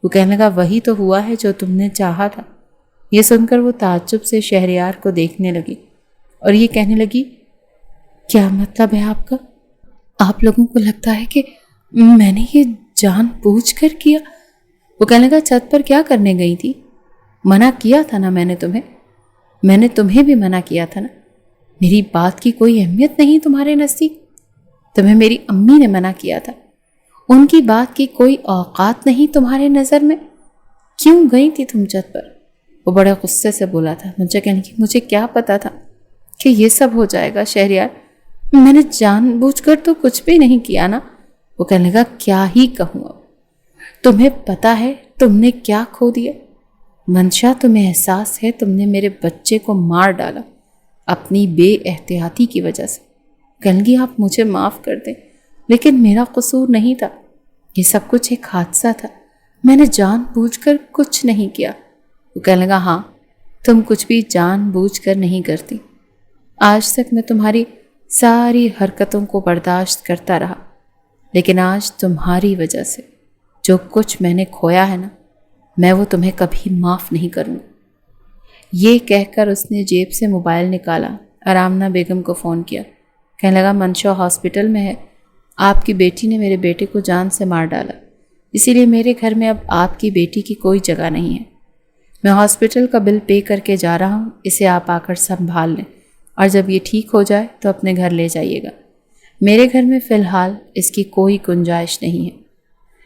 وہ کہنے لگا وہی تو ہوا ہے جو تم نے چاہا تھا۔ یہ سن کر وہ تعجب سے شہریار کو دیکھنے لگی اور یہ کہنے لگی کیا مطلب ہے آپ کا؟ آپ لوگوں کو لگتا ہے کہ میں نے یہ جان بوجھ کر کیا؟ وہ کہنے لگا چھت پر کیا کرنے گئی تھی؟ منع کیا تھا نا میں نے تمہیں بھی منع کیا تھا نا۔ میری بات کی کوئی اہمیت نہیں تمہارے نزدیک؟ تمہیں میری امی نے منع کیا تھا، ان کی بات کی کوئی اوقات نہیں تمہارے نظر میں؟ کیوں گئی تھی تم چھت پر؟ وہ بڑے غصے سے بولا تھا۔ منشا کہنے کی مجھے کیا پتا تھا کہ یہ سب ہو جائے گا شہریار، میں نے جان بوجھ کر تو کچھ بھی نہیں کیا نا، وہ کہنے لگا کیا ہی کہوں اب، تمہیں پتا ہے تم نے کیا کھو دیا؟ منشا تمہیں احساس ہے تم نے میرے بچے کو مار ڈالا اپنی بے احتیاطی کی وجہ سے۔ کہنے لگی آپ مجھے معاف کر دیں، لیکن میرا قصور نہیں تھا، یہ سب کچھ ایک حادثہ تھا، میں نے جان بوجھ کر کچھ نہیں کیا۔ وہ کہنے لگا ہاں تم کچھ بھی جان بوجھ کر نہیں کرتی، آج تک میں تمہاری ساری حرکتوں کو برداشت کرتا رہا، لیکن آج تمہاری وجہ سے جو کچھ میں نے کھویا ہے نا، میں وہ تمہیں کبھی معاف نہیں کروں گا۔ یہ کہہ کر اس نے جیب سے موبائل نکالا اور آمنہ بیگم کو فون کیا۔ کہنے لگا منشا ہاسپٹل میں ہے، آپ کی بیٹی نے میرے بیٹے کو جان سے مار ڈالا، اسی لیے میرے گھر میں اب آپ کی بیٹی کی کوئی جگہ نہیں ہے۔ میں ہاسپٹل کا بل پے کر کے جا رہا ہوں، اسے آپ آ کر سنبھال لیں اور جب یہ ٹھیک ہو جائے تو اپنے گھر لے جائیے گا، میرے گھر میں فی الحال اس کی کوئی گنجائش نہیں ہے۔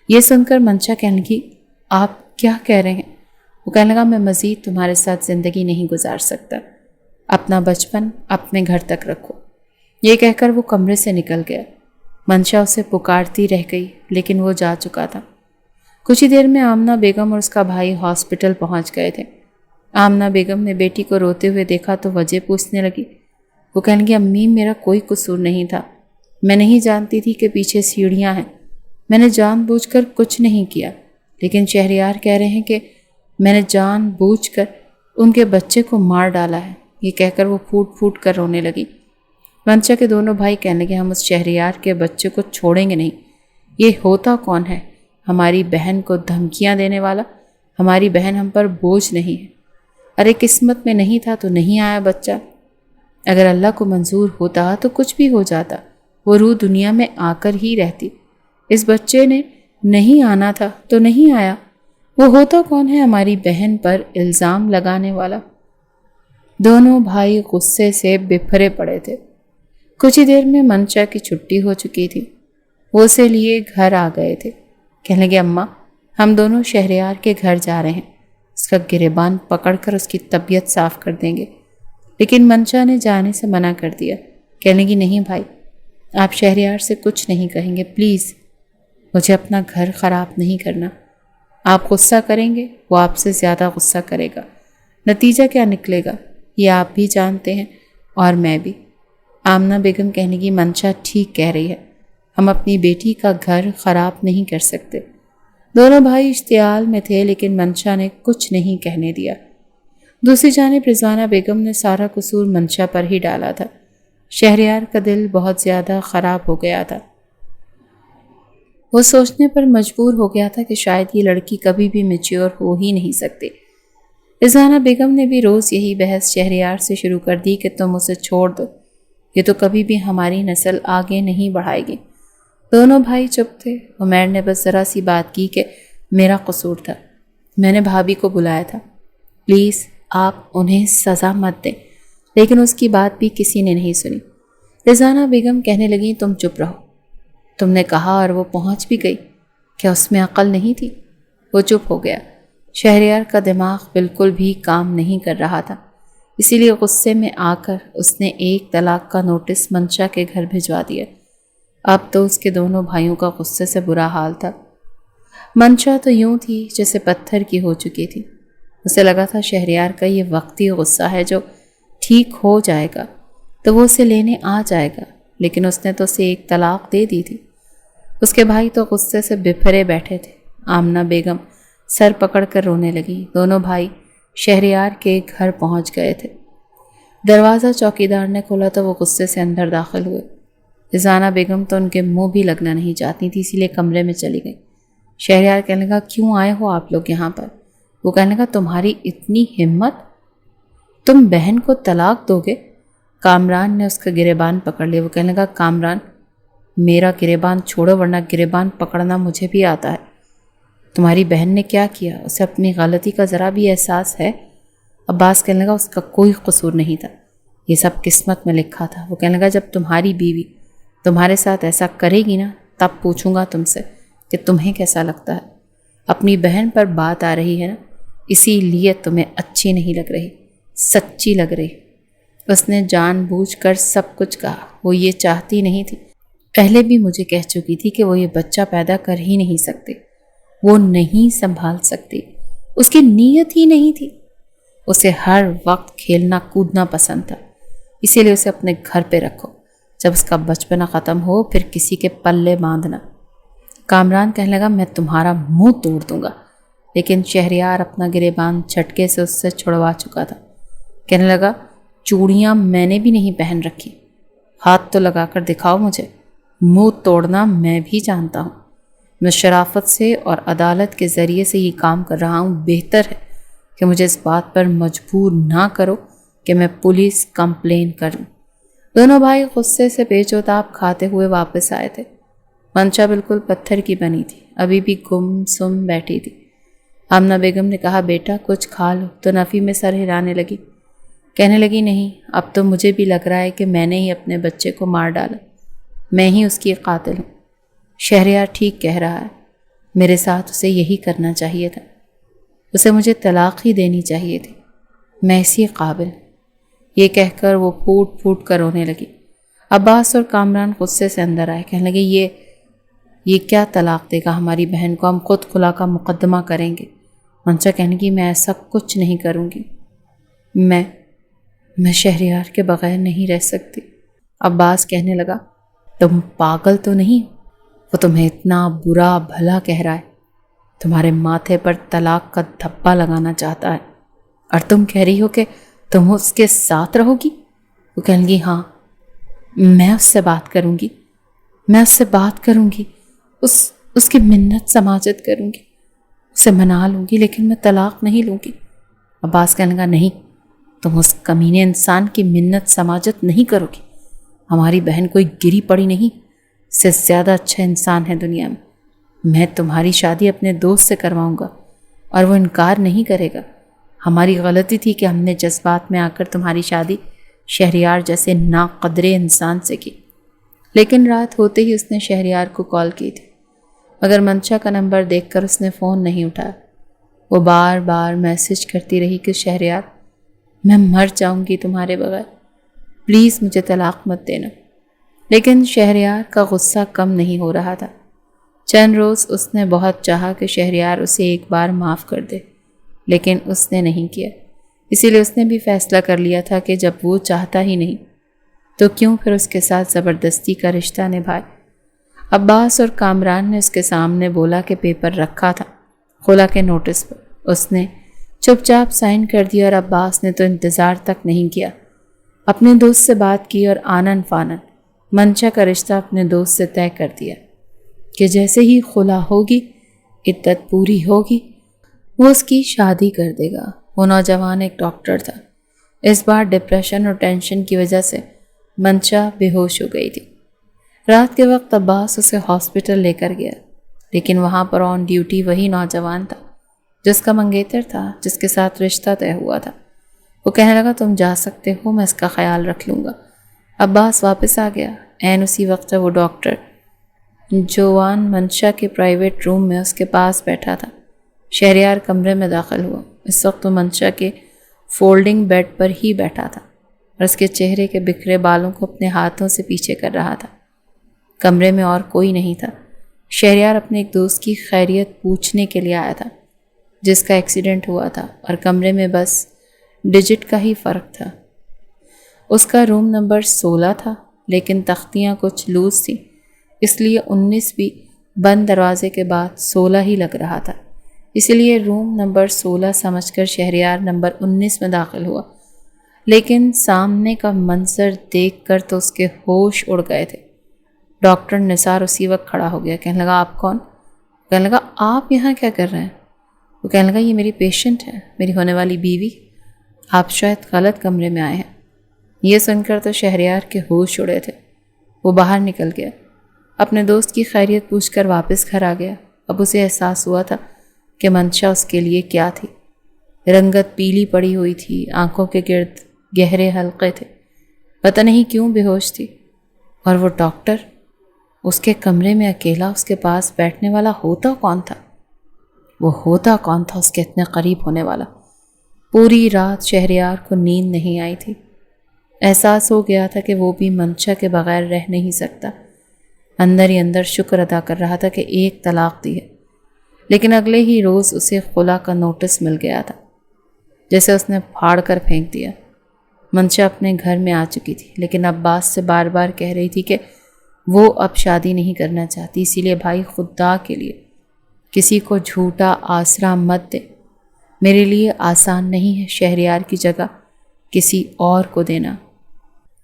یہ سن کر منشا کہنے لگی آپ کیا کہہ رہے ہیں؟ وہ کہنے لگا میں مزید تمہارے ساتھ زندگی نہیں گزار سکتا، اپنا بچپن اپنے گھر تک رکھو۔ یہ کہہ کر وہ کمرے سے نکل گیا۔ منشا اسے پکارتی رہ گئی لیکن وہ جا چکا تھا۔ کچھ ہی دیر میں آمنہ بیگم اور اس کا بھائی ہاسپٹل پہنچ گئے تھے۔ آمنہ بیگم نے بیٹی کو روتے ہوئے دیکھا تو وجہ پوچھنے لگی۔ وہ کہنے لگی امی میرا کوئی قصور نہیں تھا، میں نہیں جانتی تھی کہ پیچھے سیڑھیاں ہیں، میں نے جان بوجھ کر کچھ نہیں کیا، لیکن شہریار کہہ رہے ہیں کہ میں نے جان بوجھ کر ان کے بچے کو مار ڈالا ہے۔ یہ کہہ کر وہ پھوٹ پھوٹ کر رونے لگی۔ منشا کے دونوں بھائی کہنے لگے ہم اس شہریار کے بچے کو چھوڑیں گے نہیں، یہ ہوتا کون ہے؟ ہماری بہن کو دھمکیاں دینے والا، ہماری بہن ہم پر بوجھ نہیں ہے۔ ارے قسمت میں نہیں تھا تو نہیں آیا بچہ، اگر اللہ کو منظور ہوتا تو کچھ بھی ہو جاتا، وہ روح دنیا میں آ کر ہی رہتی، اس بچے نے نہیں آنا تھا تو نہیں آیا، وہ ہوتا کون ہے ہماری بہن پر الزام لگانے والا؟ دونوں بھائی غصے سے بپھرے پڑے تھے۔ کچھ ہی دیر میں منشا کی چھٹی ہو چکی تھی، وہ اسے لیے گھر آ گئے تھے۔ کہنے لگے اماں ہم دونوں شہریار کے گھر جا رہے ہیں، اس کا گریبان پکڑ کر اس کی طبیعت صاف کر دیں گے، لیکن منشا نے جانے سے منع کر دیا۔ کہنے لگی نہیں بھائی آپ شہریار سے کچھ نہیں کہیں گے، پلیز مجھے اپنا گھر خراب نہیں کرنا، آپ غصہ کریں گے وہ آپ سے زیادہ غصہ کرے گا، نتیجہ کیا نکلے گا یہ آپ بھی جانتے ہیں اور میں بھی۔ آمنہ بیگم کہنے لگی منشا ٹھیک کہہ رہی ہے، ہم اپنی بیٹی کا گھر خراب نہیں کر سکتے۔ دونوں بھائی اشتعال میں تھے لیکن منشا نے کچھ نہیں کہنے دیا۔ دوسری جانب رضوانہ بیگم نے سارا قصور منشا پر ہی ڈالا تھا۔ شہریار کا دل بہت زیادہ خراب ہو گیا تھا، وہ سوچنے پر مجبور ہو گیا تھا کہ شاید یہ لڑکی کبھی بھی میچیور ہو ہی نہیں سکتی۔ رضوانہ بیگم نے بھی روز یہی بحث شہریار سے شروع کر دی کہ تم اسے چھوڑ دو، یہ تو کبھی بھی ہماری نسل آگے نہیں بڑھائے گی۔ دونوں بھائی چپ تھے۔ عمیر نے بس ذرا سی بات کی کہ میرا قصور تھا، میں نے بھابھی کو بلایا تھا، پلیز آپ انہیں سزا مت دیں، لیکن اس کی بات بھی کسی نے نہیں سنی۔ رضوانہ بیگم کہنے لگیں تم چپ رہو، تم نے کہا اور وہ پہنچ بھی گئی، کیا اس میں عقل نہیں تھی؟ وہ چپ ہو گیا۔ شہریار کا دماغ بالکل بھی کام نہیں کر رہا تھا، اسی لیے غصے میں آ کر اس نے ایک طلاق کا نوٹس منشا کے گھر بھجوا دیا۔ اب تو اس کے دونوں بھائیوں کا غصے سے برا حال تھا۔ منشا تو یوں تھی جیسے پتھر کی ہو چکی تھی، اسے لگا تھا شہریار کا یہ وقتی غصہ ہے، جو ٹھیک ہو جائے گا تو وہ اسے لینے آ جائے گا، لیکن اس نے تو اسے ایک طلاق دے دی تھی۔ اس کے بھائی تو غصے سے بپھرے بیٹھے تھے۔ آمنہ بیگم سر پکڑ کر رونے لگی۔ دونوں بھائی شہریار کے گھر پہنچ گئے تھے۔ دروازہ چوکیدار نے کھولا تو وہ غصے سے اندر داخل ہوئے۔ رضوانہ بیگم تو ان کے منہ بھی لگنا نہیں چاہتی تھی، اسی لیے کمرے میں چلی گئی۔ شہریار کہنے لگا کیوں آئے ہو آپ لوگ یہاں پر؟ وہ کہنے لگا تمہاری اتنی ہمت، تم بہن کو طلاق دو گے؟ کامران نے اس کا گریبان پکڑ لیا۔ وہ کہنے لگا کامران میرا گریبان چھوڑو ورنہ گریبان پکڑنا مجھے بھی آتا ہے۔ تمہاری بہن نے کیا کیا؟ اسے اپنی غلطی کا ذرا بھی احساس ہے؟ عباس کہنے لگا اس کا کوئی قصور نہیں تھا، یہ سب قسمت میں لکھا تھا۔ وہ کہنے لگا جب تمہاری بیوی تمہارے ساتھ ایسا کرے گی نا تب پوچھوں گا تم سے کہ تمہیں کیسا لگتا ہے۔ اپنی بہن پر بات آ رہی ہے نا، اسی لیے تمہیں اچھی نہیں لگ رہی، سچی لگ رہی۔ اس نے جان بوجھ کر سب کچھ کہا، وہ یہ چاہتی نہیں تھی۔ پہلے بھی مجھے کہہ چکی تھی کہ وہ یہ بچہ پیدا کر ہی نہیں سکتے، وہ نہیں سنبھال سکتی، اس کی نیت ہی نہیں تھی۔ اسے ہر وقت کھیلنا کودنا پسند تھا، اسی لیے اسے اپنے گھر پہ رکھو، جب اس کا بچپنا ختم ہو پھر کسی کے پلے باندھنا۔ کامران کہنے لگا میں تمہارا منہ توڑ دوں گا، لیکن شہریار اپنا گریبان جھٹکے سے اس سے چھڑوا چکا تھا۔ کہنے لگا چوڑیاں میں نے بھی نہیں پہن رکھی، ہاتھ تو لگا کر دکھاؤ مجھے، منہ توڑنا میں بھی جانتا ہوں، میں شرافت سے اور عدالت کے ذریعے سے یہ کام کر رہا ہوں، بہتر ہے کہ مجھے اس بات پر مجبور نہ کرو کہ میں پولیس کمپلین کروں۔ دونوں بھائی غصے سے پیچ و تاب کھاتے ہوئے واپس آئے تھے۔ منشا بالکل پتھر کی بنی تھی، ابھی بھی گم سم بیٹھی تھی۔ آمنہ بیگم نے کہا بیٹا کچھ کھا لو، تو نفی میں سر ہلانے لگی۔ کہنے لگی نہیں، اب تو مجھے بھی لگ رہا ہے کہ میں نے ہی اپنے بچے کو مار ڈالا، میں ہی اس کی قاتل ہوں۔ شہریار ٹھیک کہہ رہا ہے، میرے ساتھ اسے یہی کرنا چاہیے تھا، اسے مجھے طلاق ہی دینی چاہیے تھی، میں اسی قابل۔ یہ کہہ کر وہ پھوٹ پھوٹ کر رونے لگی۔ عباس اور کامران غصے سے اندر آئے، کہنے لگے یہ کیا طلاق دے گا ہماری بہن کو، ہم خود خلا کا مقدمہ کریں گے۔ منشا کہنے لگی میں ایسا کچھ نہیں کروں گی، میں شہریار کے بغیر نہیں رہ سکتی۔ عباس کہنے لگا تم پاگل تو نہیں، وہ تمہیں اتنا برا بھلا کہہ رہا ہے، تمہارے ماتھے پر طلاق کا دھبا لگانا چاہتا ہے، اور تم کہہ رہی ہو کہ تم اس کے ساتھ رہو گی۔ وہ کہنے لگی ہاں، میں اس سے بات کروں گی، میں اس سے بات کروں گی، اس کی منت سماجت کروں گی، اسے منا لوں گی، لیکن میں طلاق نہیں لوں گی۔ عباس کہنے لگا نہیں، تم اس کمینے انسان کی منت سماجت نہیں کرو گی، ہماری بہن کوئی گری پڑی نہیں، اس سے زیادہ اچھا انسان ہے دنیا میں تمہاری شادی اپنے دوست سے کرواؤں گا، اور وہ انکار نہیں کرے گا۔ ہماری غلطی تھی کہ ہم نے جذبات میں آ کر تمہاری شادی شہریار جیسے ناقدرے انسان سے کی۔ لیکن رات ہوتے ہی اس نے شہریار کو کال کی تھی، مگر منشا کا نمبر دیکھ کر اس نے فون نہیں اٹھایا۔ وہ بار بار میسج کرتی رہی کہ شہریار میں مر جاؤں گی تمہارے بغیر، پلیز مجھے طلاق مت دینا۔ لیکن شہریار کا غصہ کم نہیں ہو رہا تھا۔ چند روز اس نے بہت چاہا کہ شہریار اسے ایک بار معاف کر دے، لیکن اس نے نہیں کیا۔ اسی لیے اس نے بھی فیصلہ کر لیا تھا کہ جب وہ چاہتا ہی نہیں تو کیوں پھر اس کے ساتھ زبردستی کا رشتہ نبھائے۔ عباس اور کامران نے اس کے سامنے بولا کہ پیپر رکھا تھا خلا کے نوٹس پر، اس نے چپ چاپ سائن کر دیا، اور عباس نے تو انتظار تک نہیں کیا، اپنے دوست سے بات کی اور آنن فانن منشا کا رشتہ اپنے دوست سے طے کر دیا کہ جیسے ہی خلا ہوگی، عدت پوری ہوگی، وہ اس کی شادی کر دے گا۔ وہ نوجوان ایک ڈاکٹر تھا۔ اس بار ڈپریشن اور ٹینشن کی وجہ سے منشا بے ہوش ہو گئی تھی۔ رات کے وقت عباس اسے ہاسپٹل لے کر گیا، لیکن وہاں پر آن ڈیوٹی وہی نوجوان تھا جس کا منگیتر تھا، جس کے ساتھ رشتہ طے ہوا تھا۔ وہ کہنے لگا تم جا سکتے ہو، میں اس کا خیال رکھ لوں گا۔ عباس واپس آ گیا۔ عین اسی وقت وہ ڈاکٹر جوان منشا کے پرائیویٹ روم میں اس کے پاس بیٹھا تھا۔ شہریار کمرے میں داخل ہوا۔ اس وقت وہ منشا کے فولڈنگ بیڈ پر ہی بیٹھا تھا اور اس کے چہرے کے بکھرے بالوں کو اپنے ہاتھوں سے پیچھے کر رہا تھا۔ کمرے میں اور کوئی نہیں تھا۔ شہریار اپنے ایک دوست کی خیریت پوچھنے کے لیے آیا تھا جس کا ایکسیڈنٹ ہوا تھا، اور کمرے میں بس ڈیجٹ کا ہی فرق تھا۔ اس کا روم نمبر 16 تھا، لیکن تختیاں کچھ لوز تھیں، اس لیے 19 بھی بند دروازے کے بعد 16 ہی لگ رہا تھا۔ اسی لیے روم نمبر 16 سمجھ کر شہریار نمبر 19 میں داخل ہوا، لیکن سامنے کا منظر دیکھ کر تو اس کے ہوش اڑ گئے تھے۔ ڈاکٹر نثار اسی وقت کھڑا ہو گیا۔ کہنے لگا آپ کون؟ کہنے لگا آپ یہاں کیا کر رہے ہیں؟ وہ کہنے لگا یہ میری پیشنٹ ہے، میری ہونے والی بیوی، آپ شاید غلط کمرے میں آئے ہیں۔ یہ سن کر تو شہریار کے ہوش اڑے تھے۔ وہ باہر نکل گیا، اپنے دوست کی خیریت پوچھ کر واپس گھر آ گیا۔ اب اسے احساس ہوا تھا کہ منشا اس کے لیے کیا تھی۔ رنگت پیلی پڑی ہوئی تھی، آنکھوں کے گرد گہرے حلقے تھے، پتہ نہیں کیوں بے ہوش تھی۔ اور وہ ڈاکٹر اس کے کمرے میں اکیلا اس کے پاس بیٹھنے والا ہوتا کون تھا؟ وہ ہوتا کون تھا اس کے اتنے قریب ہونے والا؟ پوری رات شہریار کو نیند نہیں آئی تھی۔ احساس ہو گیا تھا کہ وہ بھی منشا کے بغیر رہ نہیں سکتا۔ اندر ہی اندر شکر ادا کر رہا تھا کہ ایک طلاق دی ہے، لیکن اگلے ہی روز اسے خلا کا نوٹس مل گیا تھا، جیسے اس نے پھاڑ کر پھینک دیا۔ منشا اپنے گھر میں آ چکی تھی، لیکن عباس سے بار بار کہہ رہی تھی کہ وہ اب شادی نہیں کرنا چاہتی، اسی لیے بھائی خدا کے لیے کسی کو جھوٹا آسرا مت دے، میرے لیے آسان نہیں ہے شہریار کی جگہ کسی اور کو دینا۔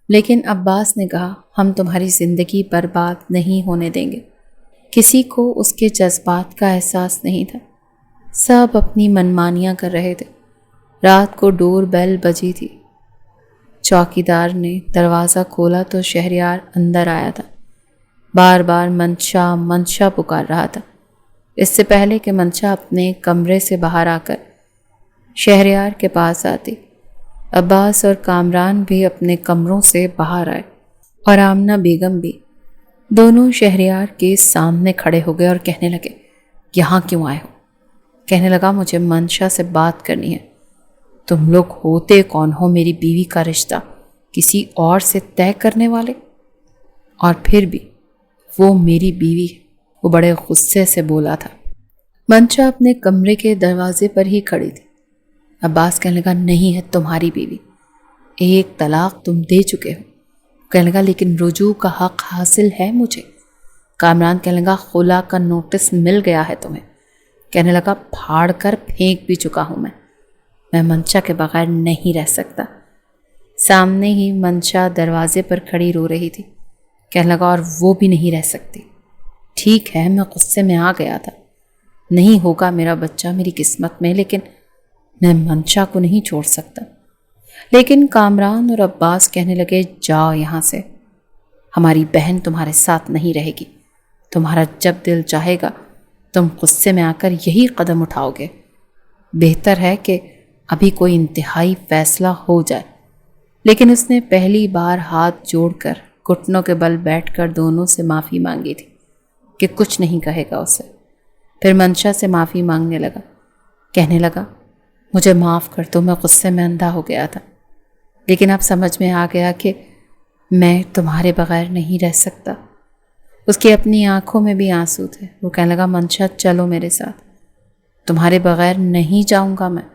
لیکن عباس نے کہا ہم تمہاری زندگی برباد نہیں ہونے دیں گے۔ کسی کو اس کے جذبات کا احساس نہیں تھا، سب اپنی منمانیاں کر رہے تھے۔ رات کو ڈور بیل بجی تھی، چوکیدار نے دروازہ کھولا تو شہریار اندر آیا تھا، بار بار منشا منشا پکار رہا تھا۔ اس سے پہلے کہ منشا اپنے کمرے سے باہر آ کر شہریار کے پاس آتی، عباس اور کامران بھی اپنے کمروں سے باہر آئے اور آمنہ بیگم بھی۔ دونوں شہریار کے سامنے کھڑے ہو گئے اور کہنے لگے یہاں کیوں آئے ہو؟ کہنے لگا مجھے منشا سے بات کرنی ہے۔ تم لوگ ہوتے کون ہو میری بیوی کا رشتہ کسی اور سے طے کرنے والے؟ اور پھر بھی وہ میری بیوی ہے، وہ بڑے غصے سے بولا تھا۔ منشا اپنے کمرے کے دروازے پر ہی کھڑی تھی۔ عباس کہنے لگا نہیں ہے تمہاری بیوی، ایک طلاق تم دے چکے ہو۔ کہنے لگا لیکن رجوع کا حق حاصل ہے مجھے۔ کامران کہنے لگا خلا کا نوٹس مل گیا ہے تمہیں۔ کہنے لگا پھاڑ کر پھینک بھی چکا ہوں میں منشا کے بغیر نہیں رہ سکتا۔ سامنے ہی منشا دروازے پر کھڑی رو رہی تھی۔ کہنے لگا اور وہ بھی نہیں رہ سکتی۔ ٹھیک ہے میں غصے میں آ گیا تھا، نہیں ہوگا میرا بچہ میری قسمت میں، لیکن میں منشا کو نہیں چھوڑ سکتا۔ لیکن کامران اور عباس کہنے لگے جاؤ یہاں سے، ہماری بہن تمہارے ساتھ نہیں رہے گی، تمہارا جب دل چاہے گا تم غصے میں آ کر یہی قدم اٹھاؤ گے، بہتر ہے کہ ابھی کوئی انتہائی فیصلہ ہو جائے۔ لیکن اس نے پہلی بار ہاتھ جوڑ کر گھٹنوں کے بل بیٹھ کر دونوں سے معافی مانگی تھی کہ کچھ نہیں کہے گا اسے۔ پھر منشا سے معافی مانگنے لگا، کہنے لگا مجھے معاف کر دو، میں غصے میں اندھا ہو گیا تھا، لیکن اب سمجھ میں آ گیا کہ میں تمہارے بغیر نہیں رہ سکتا۔ اس کی اپنی آنکھوں میں بھی آنسو تھے۔ وہ کہنے لگا منشا چلو میرے ساتھ، تمہارے بغیر نہیں جاؤں گا میں۔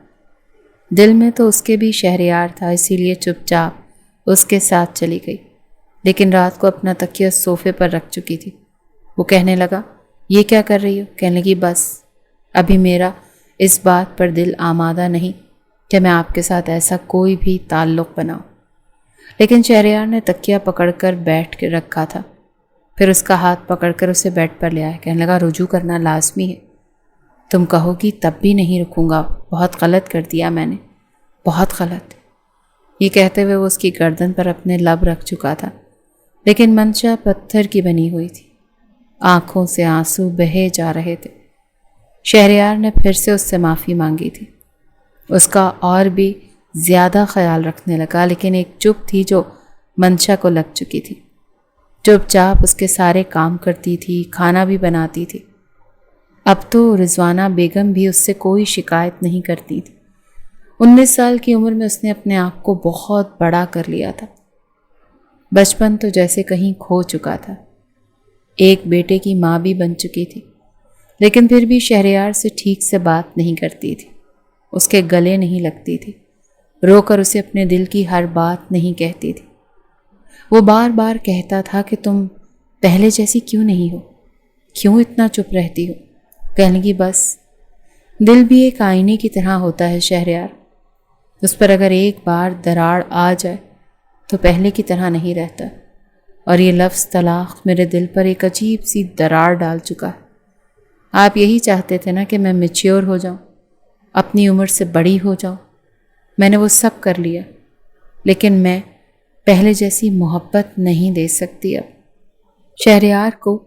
دل میں تو اس کے بھی شہریار تھا، اسی لیے چپ چاپ اس کے ساتھ چلی گئی، لیکن رات کو اپنا تکیہ صوفے پر رکھ چکی تھی۔ وہ کہنے لگا یہ کیا کر رہی ہو؟ کہنے لگی بس ابھی میرا اس بات پر دل آمادہ نہیں کہ میں آپ کے ساتھ ایسا کوئی بھی تعلق بناؤں۔ لیکن شہریار نے تکیہ پکڑ کر بیٹھ کے رکھا تھا، پھر اس کا ہاتھ پکڑ کر اسے بیڈ پر لے آیا۔ کہنے لگا رجوع کرنا لازمی ہے، تم کہو گی تب بھی نہیں رکوں گا، بہت غلط کر دیا میں نے، بہت غلط۔ یہ کہتے ہوئے وہ اس کی گردن پر اپنے لب رکھ چکا تھا، لیکن منشا پتھر کی بنی ہوئی تھی، آنکھوں سے آنسو بہے جا رہے تھے۔ شہریار نے پھر سے اس سے معافی مانگی تھی، اس کا اور بھی زیادہ خیال رکھنے لگا، لیکن ایک چپ تھی جو منشا کو لگ چکی تھی۔ چپ چاپ اس کے سارے کام کرتی تھی، کھانا بھی بناتی تھی۔ اب تو رضوانہ بیگم بھی اس سے کوئی شکایت نہیں کرتی تھی۔ 19 سال کی عمر میں اس نے اپنے آپ کو بہت بڑا کر لیا تھا۔ بچپن تو جیسے کہیں کھو چکا تھا، ایک بیٹے کی ماں بھی بن چکی تھی، لیکن پھر بھی شہریار سے ٹھیک سے بات نہیں کرتی تھی، اس کے گلے نہیں لگتی تھی، رو کر اسے اپنے دل کی ہر بات نہیں کہتی تھی۔ وہ بار بار کہتا تھا کہ تم پہلے جیسی کیوں نہیں ہو، کیوں اتنا چپ رہتی ہو؟ کہنے کی بس دل بھی ایک آئینے کی طرح ہوتا ہے شہریار، اس پر اگر ایک بار دراڑ آ جائے تو پہلے کی طرح نہیں رہتا، اور یہ لفظ طلاق میرے دل پر ایک عجیب سی دراڑ ڈال چکا ہے۔ آپ یہی چاہتے تھے نا کہ میں میچیور ہو جاؤں، اپنی عمر سے بڑی ہو جاؤں، میں نے وہ سب کر لیا، لیکن میں پہلے جیسی محبت نہیں دے سکتی اب۔ شہریار کو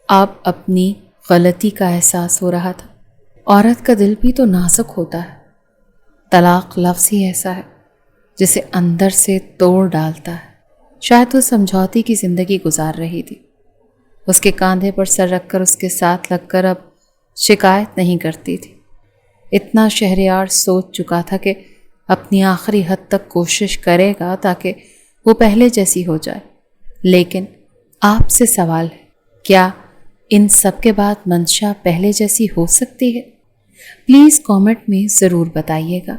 اب اپنی غلطی کا احساس ہو رہا تھا۔ عورت کا دل بھی تو نازک ہوتا ہے، طلاق لفظ ہی ایسا ہے جسے اندر سے توڑ ڈالتا ہے۔ شاید وہ سمجھوتی کی زندگی گزار رہی تھی، اس کے کاندھے پر سر رکھ کر اس کے ساتھ لگ کر اب شکایت نہیں کرتی تھی۔ اتنا شہریار سوچ چکا تھا کہ اپنی آخری حد تک کوشش کرے گا تاکہ وہ پہلے جیسی ہو جائے، لیکن آپ سے سوال ہے کیا ان سب کے بعد منشا پہلے جیسی ہو سکتی ہے؟ پلیز کامنٹ میں ضرور بتائیے گا۔